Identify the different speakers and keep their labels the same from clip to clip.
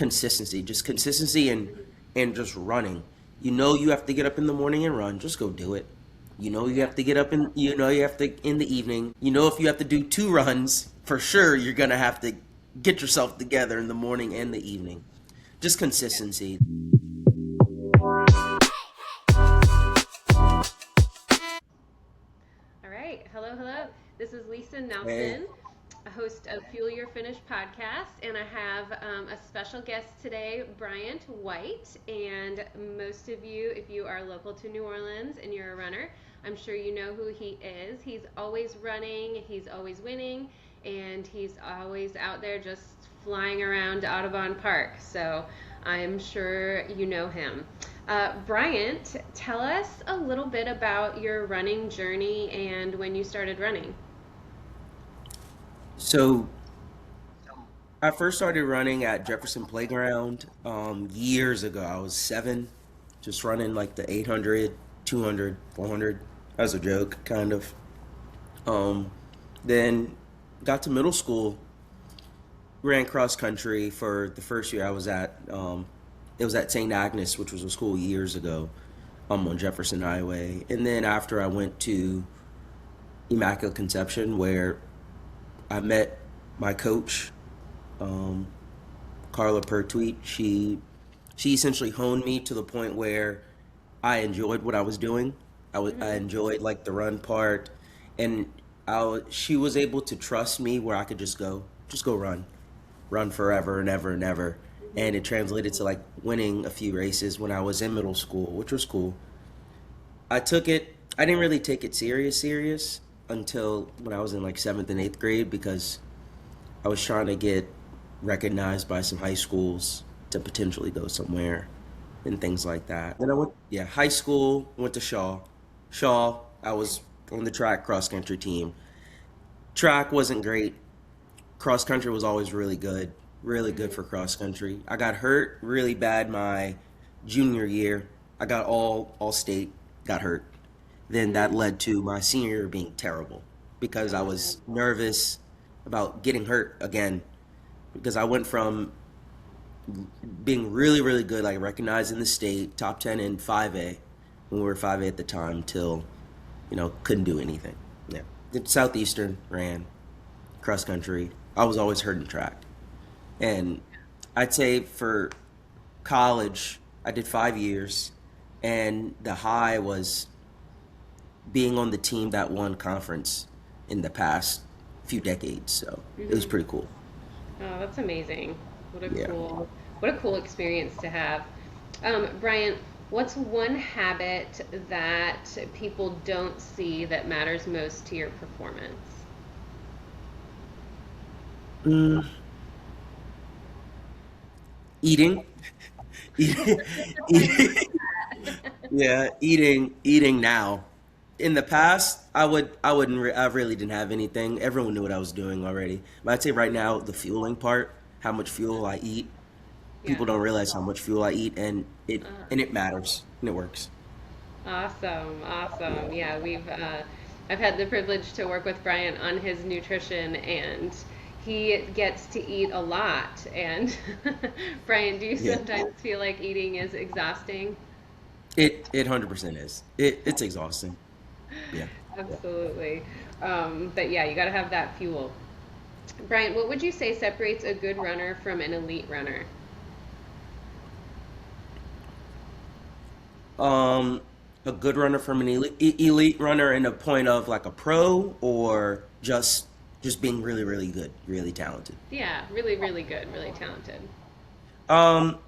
Speaker 1: consistency and just running. You know you have to get up in the morning and run, just go do it. You know you
Speaker 2: Yeah.
Speaker 1: have to get up in you know you have to in the evening. You know if you have to do two runs, for sure you're gonna have to get yourself together in the morning and the evening. Just consistency.
Speaker 2: All right. Hello, hello. This is Lisa
Speaker 1: Hey.
Speaker 2: Nelson, a host of Fuel Your Finish podcast, and I have a special guest today, Bryant White. And most of you, if you are local to New Orleans and you're a runner, I'm sure you know who he is. He's always running, he's always winning, and he's always out there just flying around Audubon Park. So I'm sure you know him. Bryant, tell us a little bit about your running journey and when you started running.
Speaker 1: So I first started running at Jefferson Playground years ago. I was 7, just running like the 800, 200, 400 as a joke, kind of. Um, then got to middle school, ran cross country for the first year I was at. It was at St. Agnes, which was a school years ago, on Jefferson Highway. And then after I went to Immaculate Conception, where I met my coach, um, Carla Pertwee. She essentially honed me to the point where I enjoyed what I was doing. I
Speaker 2: Hmm.
Speaker 1: enjoyed like the run part, and she was able to trust me where I could just go run forever and ever and ever. And it
Speaker 2: Hmm.
Speaker 1: translated to like winning a few races when I was in middle school, which was cool. I didn't really take it serious until when I was in like seventh and eighth grade because I was trying to get recognized by some high schools to potentially go somewhere and things like that. Then I went, yeah, high school, went to Shaw. Shaw, I was on the track cross country team. Track wasn't great. Cross country was always really good for
Speaker 2: Hmm.
Speaker 1: cross country. I got hurt really bad my junior year. I got all state, got hurt. Then that
Speaker 2: Hmm.
Speaker 1: led to my senior year being terrible because I
Speaker 2: Oh
Speaker 1: was
Speaker 2: no.
Speaker 1: nervous about getting hurt again because I went from being really good, like recognized in the state, top 10 in 5A when we were 5A at the time, till, couldn't do anything. Yeah. Did Southeastern, ran, cross country. I was always hurt in track. And I'd say for college, I did 5 years, and the high was being on the team that won conference in the past few decades. So it was
Speaker 2: Hmm.
Speaker 1: pretty cool.
Speaker 2: Oh, that's amazing.
Speaker 1: Yeah.
Speaker 2: What a cool experience to have. Brian, what's one habit that people don't see that matters most to your performance?
Speaker 1: Mm, eating. Eating.
Speaker 2: I knew that.
Speaker 1: Yeah, eating now. In the past, I really didn't have anything. Everyone knew what I was doing already. But I'd say right now, the fueling part, how much fuel I eat,
Speaker 2: Yeah.
Speaker 1: people don't realize how much fuel I eat, and
Speaker 2: Uh,
Speaker 1: it matters and it works.
Speaker 2: Awesome, awesome.
Speaker 1: Yeah.
Speaker 2: Yeah, I've had the privilege to work with Brian on his nutrition, and he gets to eat a lot. And Brian, do you
Speaker 1: Yeah.
Speaker 2: sometimes feel like eating is exhausting?
Speaker 1: It 100% is. It's exhausting. Yeah. Yeah.
Speaker 2: Absolutely. But yeah, you got to have that fuel. Brian, what would you say separates a good runner from an elite runner?
Speaker 1: Um, a good runner from an elite runner in a point of like a pro or just being really good, really talented.
Speaker 2: Yeah, really, really good, really talented.
Speaker 1: Um,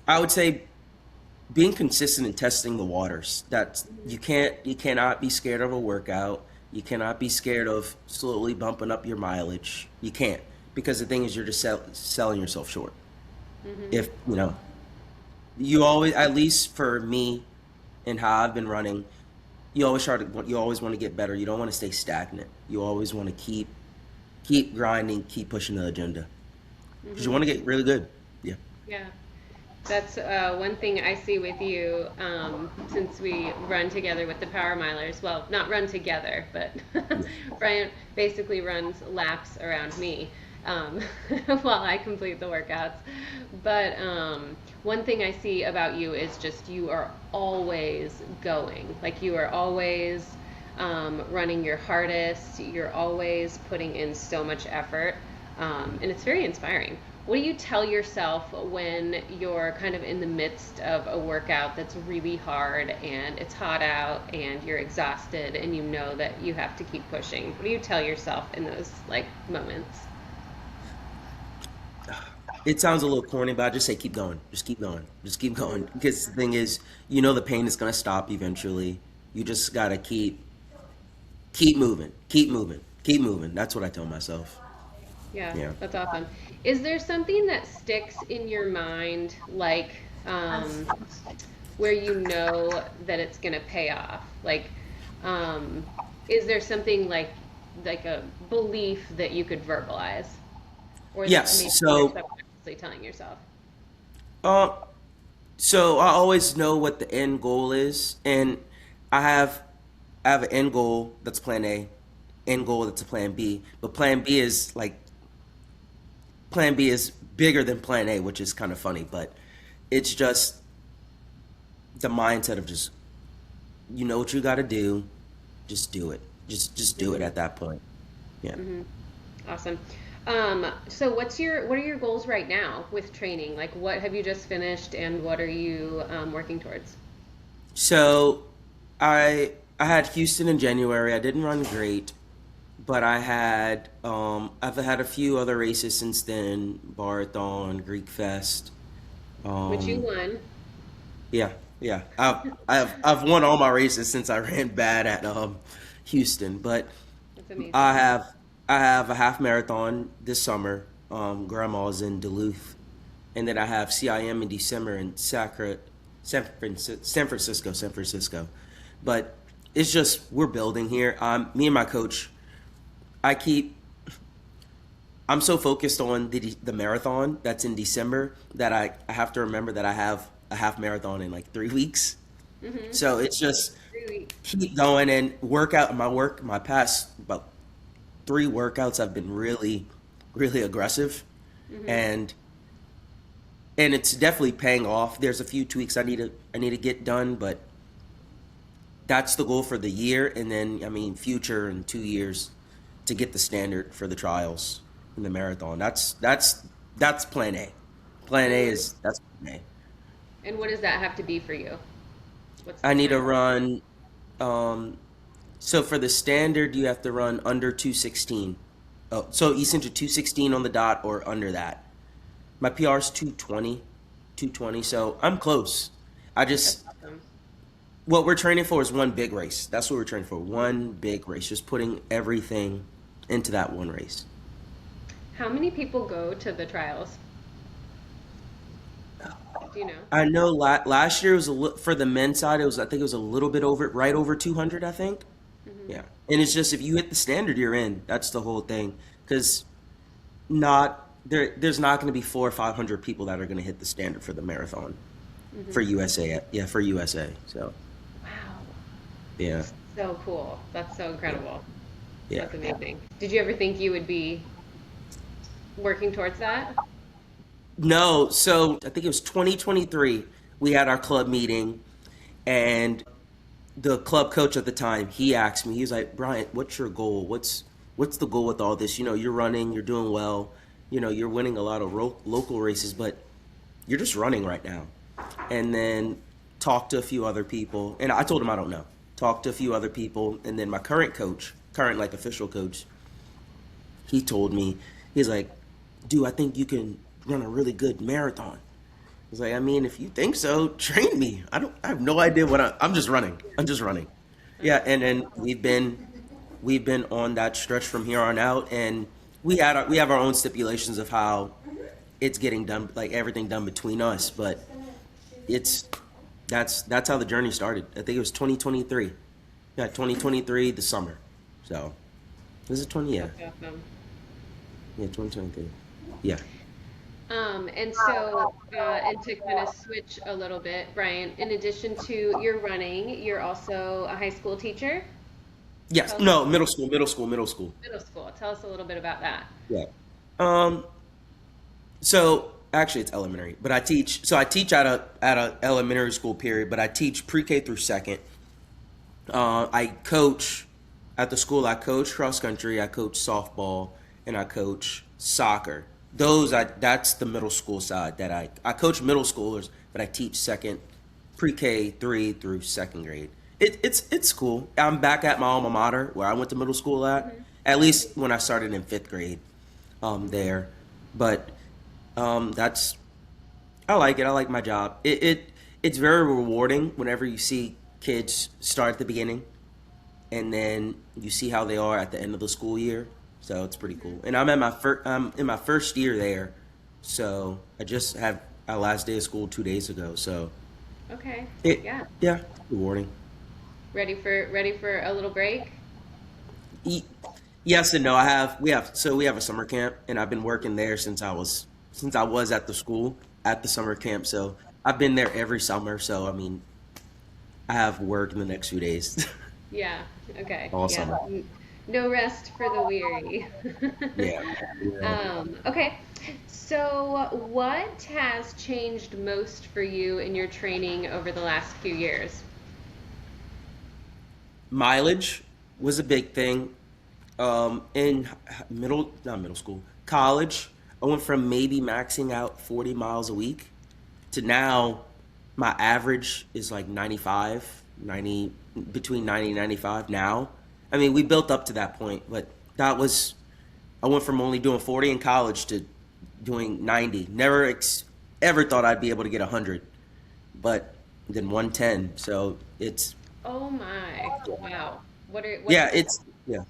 Speaker 1: I would say being consistent and testing the waters. That's
Speaker 2: Mhm.
Speaker 1: you cannot be scared of a workout. You cannot be scared of slowly bumping up your mileage. You can't because the thing is you're just selling yourself short.
Speaker 2: Mhm.
Speaker 1: If you always, at least for me and how I've been running, you always want to get better. You don't want to stay stagnant. You always want to keep grinding, keep pushing the agenda because you
Speaker 2: Mhm.
Speaker 1: want to get really good. Yeah.
Speaker 2: Yeah. That's one thing I see with you since we run together with the Power Milers. Well, not run together, but
Speaker 1: Yeah.
Speaker 2: Brian basically runs laps around me. um, while I complete the workouts. But one thing I see about you is just you are always going. Like you are always running your hardest. You're always putting in so much effort. And it's very inspiring. What do you tell yourself when you're kind of in the midst of a workout that's really hard and it's hot out and you're exhausted and you know that you have to keep pushing? What do you tell yourself in those like moments?
Speaker 1: It sounds a little corny, but I just say keep going, just keep going, just keep going. Because the thing is, the pain is gonna stop eventually. You just gotta keep moving, keep moving, keep moving. That's what I tell myself.
Speaker 2: Yeah,
Speaker 1: Yeah.
Speaker 2: that's awesome. Is there something that sticks in your mind, like where you know that it's gonna pay off? Like, um, is there something like a belief that you could verbalize, or that maybe
Speaker 1: Yes.
Speaker 2: you're
Speaker 1: So,
Speaker 2: subconsciously telling yourself?
Speaker 1: uh, so I always know what the end goal is, and I have I have an end goal that's plan A, end goal that's a plan B, but plan B is bigger than plan A, which is kind of funny, but it's just the mindset of just you know what you got to do, just do it. Just do it
Speaker 2: Hmm.
Speaker 1: at that point. Yeah.
Speaker 2: Hmm. Awesome. So what are your goals right now with training? Like what have you just finished and what are you working towards?
Speaker 1: So I had Houston in January. I didn't run great, but I've had a few other races since then, Barathon, Greek Fest.
Speaker 2: Which you
Speaker 1: Um
Speaker 2: won.
Speaker 1: yeah, yeah. I've won all my races since I ran bad at Houston, but
Speaker 2: That's
Speaker 1: I
Speaker 2: amazing.
Speaker 1: have I have a half marathon this summer. Grandma's in Duluth, and then I have CIM in December in San Francisco. But it's just we're building here. Me and my coach. I keep. I'm so focused on the marathon that's in December that I have to remember that I have a half marathon in like 3 weeks.
Speaker 2: Mm-hmm.
Speaker 1: So it's just
Speaker 2: Really.
Speaker 1: keep going and my past about 3 workouts have been really aggressive,
Speaker 2: Mm-hmm.
Speaker 1: and it's definitely paying off. There's a few tweaks I need to get done, but that's the goal for the year, and then I mean future in 2 years to get the standard for the trials in the marathon. That's plan A. Plan
Speaker 2: And
Speaker 1: A
Speaker 2: what
Speaker 1: is that's plan A.
Speaker 2: and what does that have to be for you? What's the
Speaker 1: I need to
Speaker 2: time?
Speaker 1: run. Um, so for the standard, you have to run under 216. Oh, so essentially 216 on the dot or under that. My PR is 220, 220. So I'm close. I
Speaker 2: That's
Speaker 1: just
Speaker 2: awesome.
Speaker 1: what we're training for is one big race. That's what we're training for. One big race. Just putting everything into that one race.
Speaker 2: How many people go to the trials? Do you know?
Speaker 1: I know last year was for the men's side. It was I think it was a little bit over right over 200. I think.
Speaker 2: Hmm.
Speaker 1: Yeah, and it's just if you hit the standard, you're in. That's the whole thing. Because not there's not going to be 400 or 500 people that are going to hit the standard for the marathon for
Speaker 2: Hmm.
Speaker 1: USA. Yeah, for USA. So
Speaker 2: Wow.
Speaker 1: yeah,
Speaker 2: So cool. That's so
Speaker 1: yeah,
Speaker 2: incredible.
Speaker 1: yeah.
Speaker 2: That's amazing. Did you ever think you would be working towards that?
Speaker 1: No, so I think it was 2023. We had our club meeting, and the club coach at the time he asked me. He was like, "Bryant, what's your goal? What's the goal with all this? You're running, you're doing well. You're winning a lot of local races, but you're just running right now." And then talked to a few other people, and I told him I don't know. Talked to a few other people, and then my current coach, current like official coach, he told me, he's like, dude, I think you can run a really good marathon. He's like, I mean, if you think so, train me. I have no idea I'm just running. I'm just running. Yeah, and then we've been on that stretch from here on out, and we have our own stipulations of how it's getting done, like everything done between us. But it's that's how the journey started. I think it was 2023. Yeah, 2023, the summer. So was it 20? Yeah,
Speaker 2: That's awesome.
Speaker 1: yeah, 2023. Yeah.
Speaker 2: And so, and to kind of switch a little bit, Brian, in addition to your running, you're also a high school teacher.
Speaker 1: Yes.
Speaker 2: Tell us
Speaker 1: No, middle school, middle school, middle school.
Speaker 2: middle school. Tell us a little bit about that.
Speaker 1: Yeah. Um, so actually it's elementary, but I teach. So I teach at a elementary school period, but I teach pre-K through second. I coach at the school. I coach cross country. I coach softball, and I coach soccer. That's the middle school side that I coach middle schoolers, but I teach second, pre-K three through second grade. It's cool. I'm back at my alma mater where I went to middle school
Speaker 2: Hmm.
Speaker 1: at least when I started in fifth grade there. But that's I like it. I like my job. It's very rewarding whenever you see kids start at the beginning and then you see how they are at the end of the school year. So it's pretty cool. And I'm in my first year there. So I just had our last day of school 2 days ago. So
Speaker 2: Okay.
Speaker 1: it
Speaker 2: Yeah.
Speaker 1: yeah, rewarding.
Speaker 2: Ready for a little break?
Speaker 1: E- Yes and no. We have a summer camp and I've been working there since I was at the school at the summer camp. So I've been there every summer. So I mean, I have work in the next few days.
Speaker 2: Yeah. Okay.
Speaker 1: All
Speaker 2: Yeah.
Speaker 1: summer.
Speaker 2: No rest for the weary.
Speaker 1: Yeah. Yeah.
Speaker 2: Okay. So, what has changed most for you in your training over the last few years?
Speaker 1: Mileage was a big thing. In not middle school, college, I went from maybe maxing out 40 miles a week to now my average is like 95, 90, between 90 and 95 now. I mean, we built up to that point, but I went from only doing 40 in college to doing 90. Ever thought I'd be able to get 100, but then 110. So
Speaker 2: Oh my. Wow. What's
Speaker 1: yeah, yeah,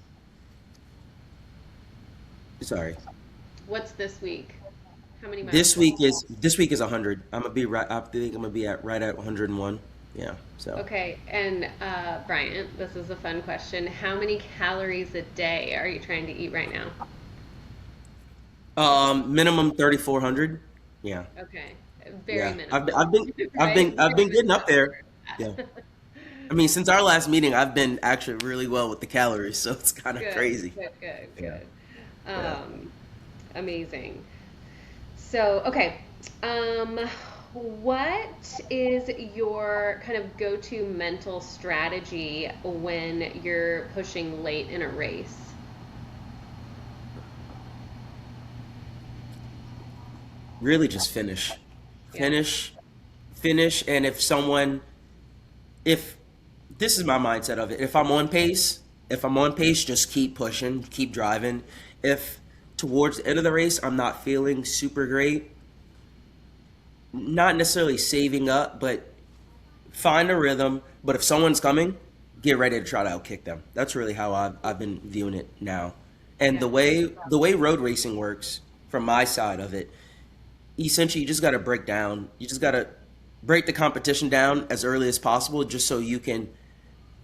Speaker 1: sorry.
Speaker 2: what's this week? How many miles?
Speaker 1: This week is 100. I'm gonna be right. I think I'm gonna be at right at 101. Yeah. So
Speaker 2: Okay, and Bryant, this is a fun question. How many calories a day are you trying to eat right now?
Speaker 1: minimum 3,400. Yeah.
Speaker 2: Okay, very
Speaker 1: Yeah. I've been
Speaker 2: minimal,
Speaker 1: I've been I've
Speaker 2: right?
Speaker 1: been I've
Speaker 2: Very
Speaker 1: been getting
Speaker 2: minimal
Speaker 1: up there.
Speaker 2: for
Speaker 1: Yeah.
Speaker 2: that.
Speaker 1: I mean, since our last meeting, I've been actually really well with the calories, so it's kind of
Speaker 2: Good,
Speaker 1: crazy.
Speaker 2: good, good,
Speaker 1: Yeah.
Speaker 2: good.
Speaker 1: Yeah.
Speaker 2: Um, Amazing. So, okay, um, what is your kind of go-to mental strategy when you're pushing late in a race?
Speaker 1: Really, just finish,
Speaker 2: Yeah.
Speaker 1: finish, finish, and if this is my mindset of it. If I'm on pace, just keep pushing, keep driving. If towards the end of the race I'm not feeling super great, not necessarily saving up, but find a rhythm. But if someone's coming, get ready to try to outkick them. That's really how I've been viewing it now. And
Speaker 2: Yeah.
Speaker 1: the way road racing works, from my side of it, essentially you just got to break down. You just got to break the competition down as early as possible, just so you can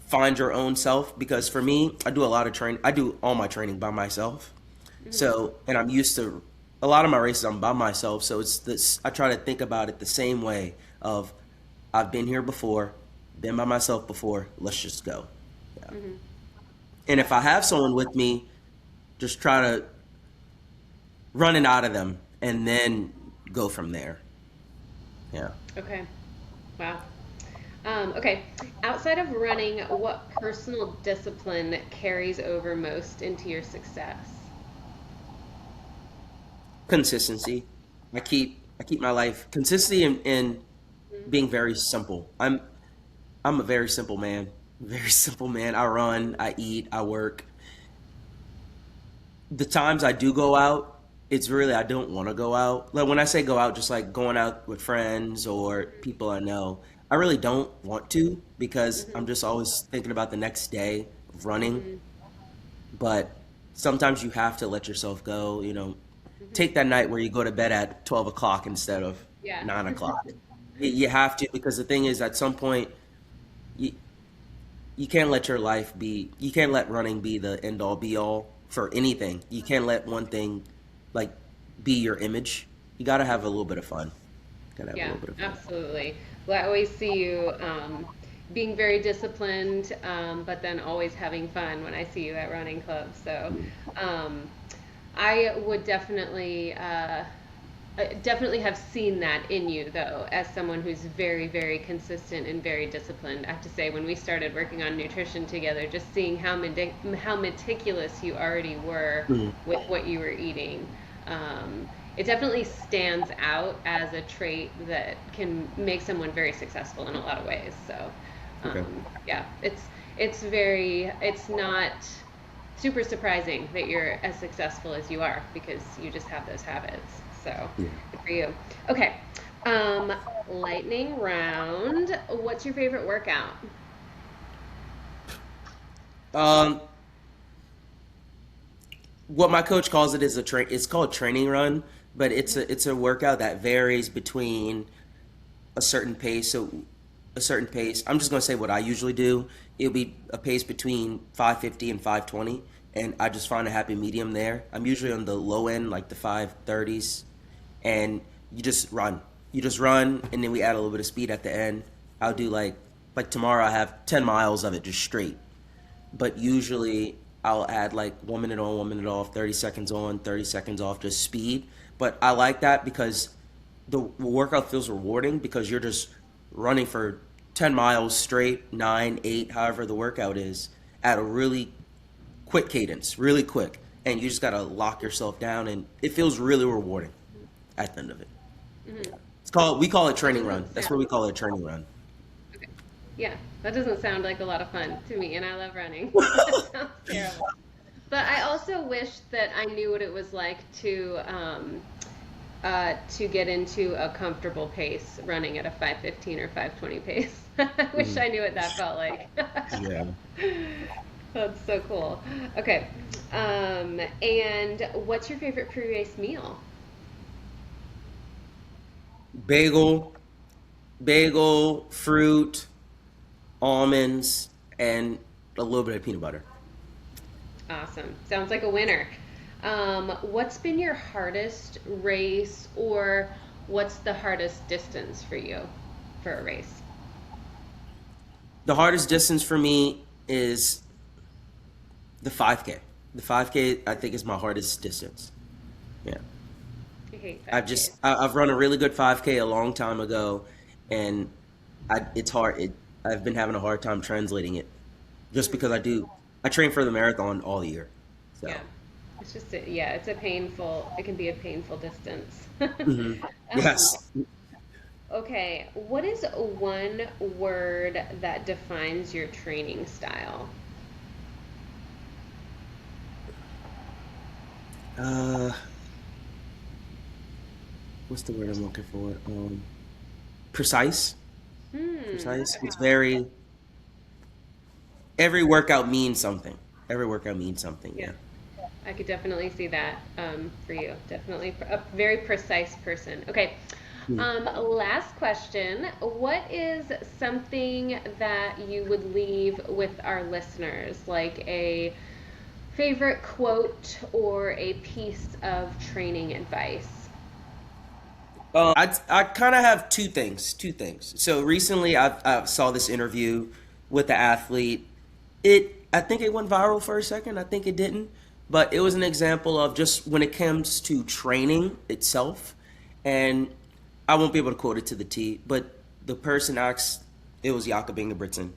Speaker 1: find your own self. Because for me, I do a lot of training. I do all my training by myself.
Speaker 2: Hmm.
Speaker 1: So, and I'm used to a lot of my races. I'm by myself. So it's this. I try to think about it the same way. Of I've been here before, been by myself before. Let's just go. Yeah.
Speaker 2: Hmm.
Speaker 1: And if
Speaker 2: Yeah.
Speaker 1: I have someone with me, just try to run it out of them, and then go from there. Yeah.
Speaker 2: Okay. Wow. Okay. Outside of running, what personal discipline carries over most into your success?
Speaker 1: Consistency. I keep my life consistency and
Speaker 2: Mhm.
Speaker 1: being very simple. I'm a very simple man. Very simple man. I run, I eat, I work. The times I do go out, it's really I don't want to go out. Like when I say go out, just like going out with friends or people I know. I really don't want to because
Speaker 2: Mhm.
Speaker 1: I'm just always thinking about the next day of running.
Speaker 2: Mhm.
Speaker 1: But sometimes you have to let yourself go.
Speaker 2: Mhm.
Speaker 1: Take that night where you go to bed at 12 o'clock instead of
Speaker 2: Yeah.
Speaker 1: 9 o'clock. You have to, because the thing is, at some point, you, you can't let your life be, you can't let running be the end all be all for anything. You can't let one thing like be your image. You got to have a little bit of fun. Got to have a
Speaker 2: Yeah,
Speaker 1: little bit of fun.
Speaker 2: absolutely. Well, I always see you being very disciplined, but then always having fun when I see you at running clubs. So, um, I would definitely have seen that in you, though, as someone who's very, very consistent and very disciplined. I have to say, when we started working on nutrition together, just seeing how meticulous you already were
Speaker 1: Mhm.
Speaker 2: with what you were eating, it definitely stands out as a trait that can make someone very successful in a lot of ways. So,
Speaker 1: Okay.
Speaker 2: yeah, it's not super surprising that you're as successful as you are because you just have those habits. So
Speaker 1: Yeah.
Speaker 2: good for you. Okay. Um, lightning round. What's your favorite workout?
Speaker 1: Um, what my coach calls it is it's called training run, but it's a workout that varies between a certain pace. So a certain pace. I'm just gonna say what I usually do. It'll be a pace between 550 and 520, and I just find a happy medium there. I'm usually on the low end, like the 530s, and you just run. You just run, and then we add a little bit of speed at the end. I'll do like tomorrow. I have 10 miles of it just straight, but usually I'll add like 1 minute on, 1 minute off, 30 seconds on, 30 seconds off, just speed. But I like that because the workout feels rewarding because you're just running for 10 miles straight, 9, 8, however the workout is, at a really quick cadence, really quick. And you just got to lock yourself down, and it feels really rewarding at the end of it.
Speaker 2: Mm-hmm.
Speaker 1: We call it
Speaker 2: That
Speaker 1: training run.
Speaker 2: doesn't
Speaker 1: That's
Speaker 2: sound
Speaker 1: what we call it, a training run.
Speaker 2: okay. Yeah, that doesn't sound like a lot of fun to me, and I love running. That sounds terrible. But I also wish that I knew what it was like to get into a comfortable pace running at a 5:15 or 5:20 pace. I wish
Speaker 1: Mhm.
Speaker 2: I knew what that felt like.
Speaker 1: Yeah.
Speaker 2: That's so cool. Okay. And what's your favorite pre-race meal?
Speaker 1: Bagel, bagel, fruit, almonds, and a little bit of peanut butter.
Speaker 2: Awesome. Sounds like a winner. What's been your hardest race, or what's the hardest distance for you for a race?
Speaker 1: The hardest distance for me is the 5K. The 5K, I think, is my hardest distance. Yeah.
Speaker 2: I hate 5Ks.
Speaker 1: I've run a really good 5K a long time ago, and it's hard. I've been having a hard time translating it just
Speaker 2: Mm,
Speaker 1: because I train for the marathon all year.
Speaker 2: yeah.
Speaker 1: So,
Speaker 2: Yeah, it can be a painful distance.
Speaker 1: hmm
Speaker 2: Um,
Speaker 1: yes.
Speaker 2: okay, what is one word that defines your training style?
Speaker 1: Uh, what's the word I'm looking for? Precise. Precise. It's
Speaker 2: Okay.
Speaker 1: very, every workout means something. Every workout means something.
Speaker 2: Yeah.
Speaker 1: Yeah.
Speaker 2: I could definitely see that for you. Definitely a very precise person. Okay.
Speaker 1: Hmm.
Speaker 2: Last question. What is something that you would leave with our listeners, like a favorite quote or a piece of training advice?
Speaker 1: I kind of have two things. Two things. So recently, I saw this interview with the athlete. I think it went viral for a second. I think it didn't, but it was an example of just when it comes to training itself, and I won't be able to quote it to the T, but the person asked, it was Jakob Ingebrigtsen,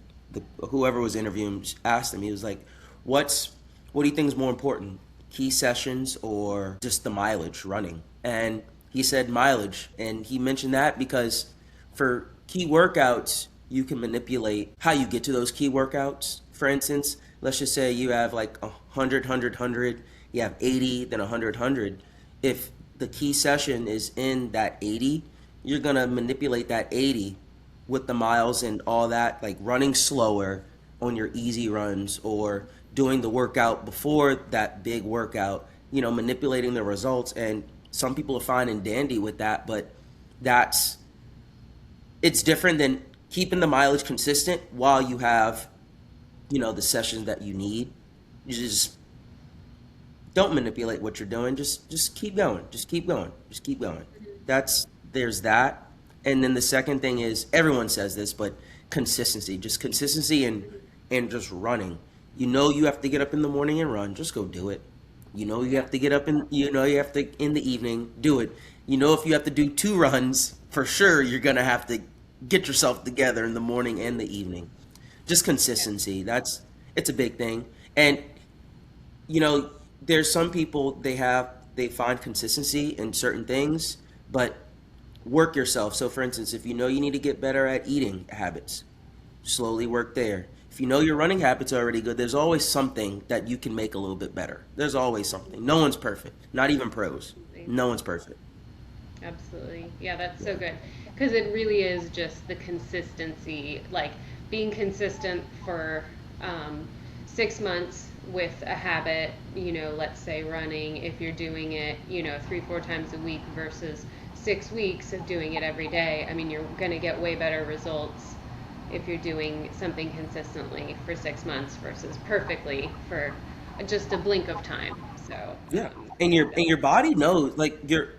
Speaker 1: whoever was interviewing asked him. He was like, what do you think is more important, key sessions or just the mileage running?" And he said mileage, and he mentioned that because for key workouts, you can manipulate how you get to those key workouts. For instance, let's just say you have like 100, you have 80, then 100. If the key session is in that 80, you're going to manipulate that 80 with the miles and all that, like running slower on your easy runs or doing the workout before that big workout, manipulating the results. And some people are fine and dandy with that, but that's it's different than keeping the mileage consistent while you have, the sessions that you need. You just don't manipulate what you're doing. Just keep going. Just keep going. Just keep going. There's that. And then the second thing is everyone says this, but consistency. Just consistency and just running. You have to get up in the morning and run. Just go do it. You know you have to get up and you know you have to in the evening do it. You know if you have to do two runs, for sure you're gonna have to get yourself together in the morning and the evening. Just
Speaker 2: Yeah.
Speaker 1: consistency. It's a big thing. And you know, there's some people they find consistency in certain things, but work yourself. So for instance, if you know you need to get better at eating habits, slowly work there. If you know your running habits are already good, there's always something that you can make a little bit better. There's always something. No one's perfect. Not even pros.
Speaker 2: Absolutely.
Speaker 1: No one's perfect.
Speaker 2: Absolutely. Yeah, that's so
Speaker 1: Yeah.
Speaker 2: good. Because it really is just the consistency, like being consistent for 6 months with a habit, let's say running, if you're doing it, 3, 4 times a week versus 6 weeks of doing it every day. I mean, you're going to get way better results if you're doing something consistently for 6 months versus perfectly for just a blink of time. So,
Speaker 1: Yeah. And your body knows like your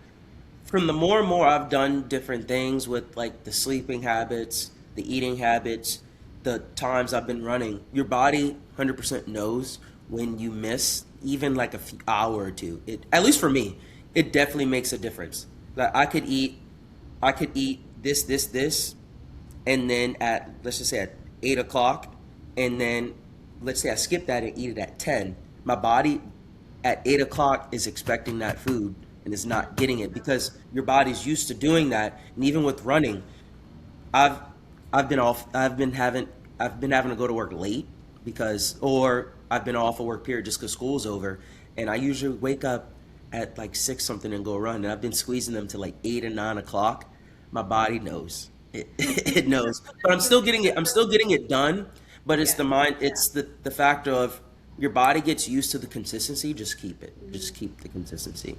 Speaker 1: from the more and more I've done different things with like the sleeping habits, the eating habits, the times I've been running, your body 100% knows when you miss even like a few hour or two. It at least for me, it definitely makes a difference. Like I could eat this, and then at let's just say at 8 o'clock, and then let's say I skip that and eat it at 10. My body at 8 o'clock is expecting that food and is not getting it because your body's used to doing that. And even with running, I've I've been off. I've been having to go to work late because, or I've been off a work period just because school's over, and I usually wake up at like 6 something and go run. And I've been squeezing them to like 8 or 9 o'clock. My body knows it. It knows, but I'm still getting it. I'm still getting it done. But it's
Speaker 2: yeah.
Speaker 1: the mind. It's the factor of your body gets used to the consistency. Just keep it.
Speaker 2: Mhm.
Speaker 1: Just keep the consistency.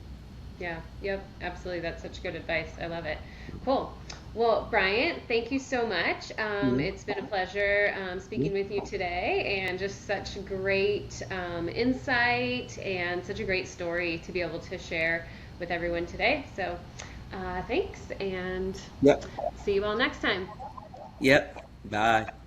Speaker 2: Yeah, yep, absolutely. That's such good advice. I love it. Cool. Well, Bryant, thank you so much.
Speaker 1: Mhm.
Speaker 2: It's been a pleasure
Speaker 1: Yeah.
Speaker 2: speaking with you today and just such great insight and such a great story to be able to share with everyone today. So, thanks and
Speaker 1: Yep.
Speaker 2: see you all next time.
Speaker 1: Yep. Bye.